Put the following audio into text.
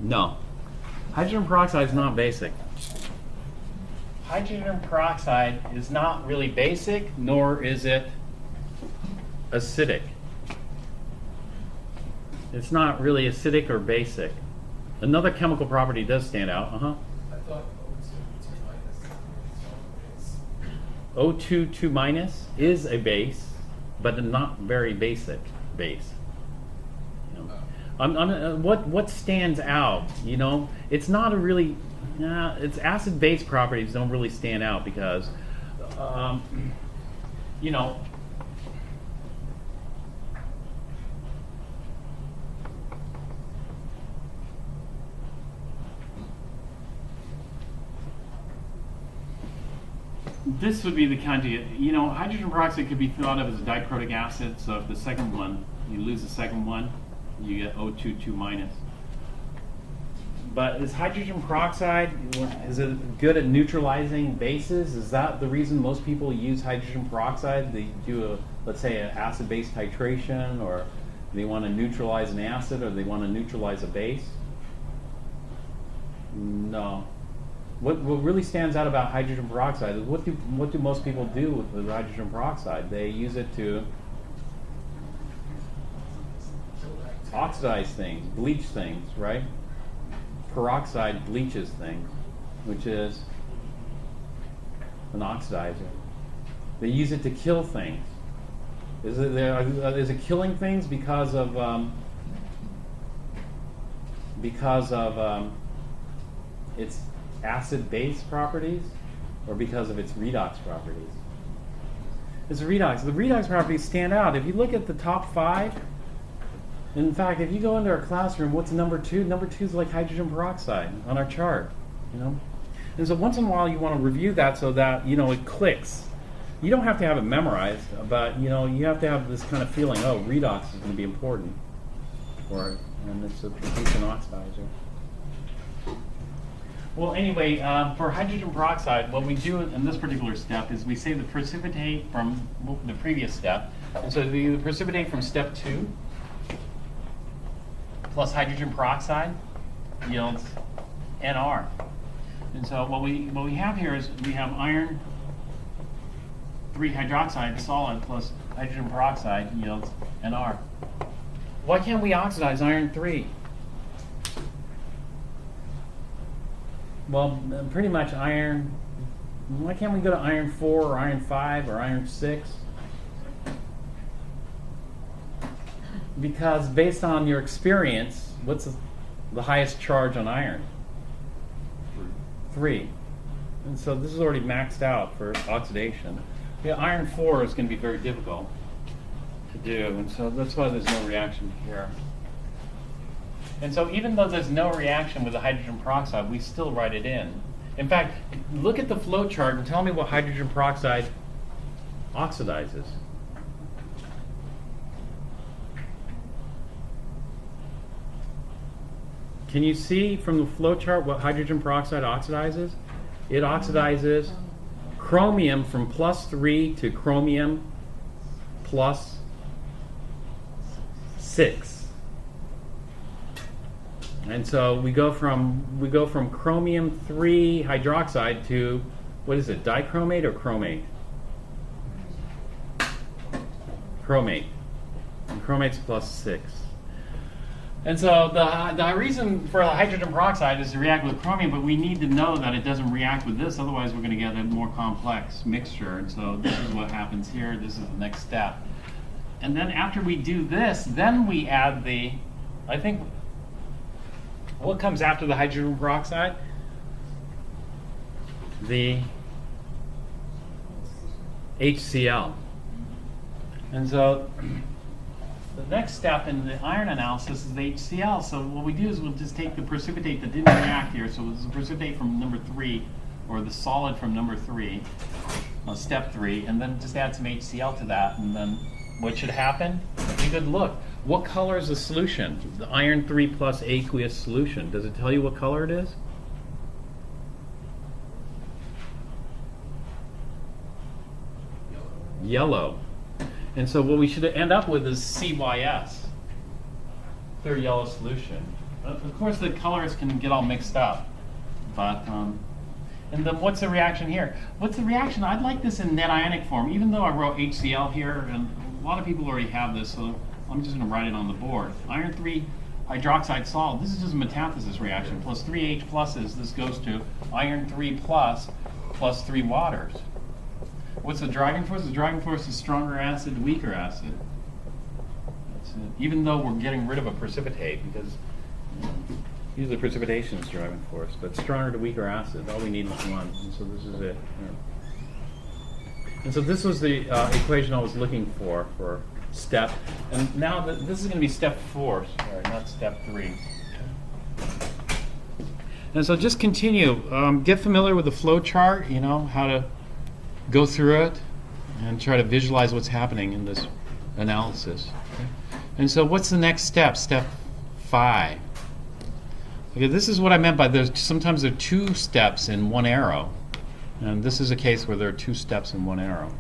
No. Hydrogen peroxide is not basic. Hydrogen peroxide is not really basic, nor is it acidic. It's not really acidic or basic. Another chemical property does stand out. I thought O2 2 minus is a base, but a not very basic base. What stands out? You know, it's not a really. Its acid-base properties don't really stand out because, you know. This would be the kind of, you know, hydrogen peroxide could be thought of as a diprotic acid. So if the second one, you lose the second one, you get O2 2 minus. But is hydrogen peroxide, is it good at neutralizing bases? Is that the reason most people use hydrogen peroxide? They do let's say, an acid-base titration, or they want to neutralize an acid, or they want to neutralize a base? No. What really stands out about hydrogen peroxide is what do most people do with hydrogen peroxide? They use it to oxidize things, bleach things, right? Peroxide bleaches things, which is an oxidizer. They use it to kill things. Is it killing things because of its acid-base properties, or because of its redox properties? It's redox. The redox properties stand out. If you look at the top 5, in fact, if you go into our classroom, what's number 2? Number 2 is like hydrogen peroxide on our chart, you know. And so once in a while, you want to review that so that it clicks. You don't have to have it memorized, but you have to have this kind of feeling. Oh, redox is going to be important, and it's a produce an oxidizer. Well, anyway, for hydrogen peroxide, what we do in this particular step is we say the precipitate from the previous step. And so the precipitate from step 2 plus hydrogen peroxide yields NR. And so what we have here is we have iron 3 hydroxide solid plus hydrogen peroxide yields NR. Why can't we oxidize iron 3? Well, pretty much iron. Why can't we go to iron 4 or iron 5 or iron 6? Because based on your experience, what's the highest charge on iron? 3. And so this is already maxed out for oxidation. Yeah, iron 4 is going to be very difficult to do, and so that's why there's no reaction here. And so even though there's no reaction with the hydrogen peroxide, we still write it in. In fact, look at the flow chart and tell me what hydrogen peroxide oxidizes. Can you see from the flow chart what hydrogen peroxide oxidizes? It oxidizes chromium from +3 to chromium +6. And so we go from chromium 3 hydroxide to, what is it, dichromate or chromate? Chromate. And chromate's +6. And so the reason for the hydrogen peroxide is to react with chromium, but we need to know that it doesn't react with this, otherwise we're going to get a more complex mixture. And so this is what happens here. This is the next step. And then after we do this, then we add what comes after the hydrogen peroxide? The HCl. And so the next step in the iron analysis is the HCl. So what we do is we'll just take the precipitate that didn't react here. So this is the precipitate from number 3, or the solid from number 3, step 3, and then just add some HCl to that. And then what should happen? Take a good look. What color is the solution? The iron 3 plus aqueous solution. Does it tell you what color it is? Yellow. And so what we should end up with is CYS, clear yellow solution. of course the colors can get all mixed up, but and then what's the reaction here? What's the reaction? I'd like this in net ionic form, even though I wrote HCl here, and a lot of people already have this, so I'm just going to write it on the board. Iron 3 hydroxide salt, this is just a metathesis reaction, plus 3 H pluses, this goes to iron 3 plus 3 waters. What's the driving force? The driving force is stronger acid, weaker acid. That's it. Even though we're getting rid of a precipitate, because usually precipitation is driving force, but stronger to weaker acid, all we need is one, and so this is it. And so this was the equation I was looking for step, and now this is going to be step 4, sorry, not step 3. And so just continue, get familiar with the flow chart, you know, how to go through it, and try to visualize what's happening in this analysis. Okay? And so what's the next step? Step 5. Okay, this is what I meant by sometimes there are 2 steps in one arrow, and this is a case where there are 2 steps in one arrow.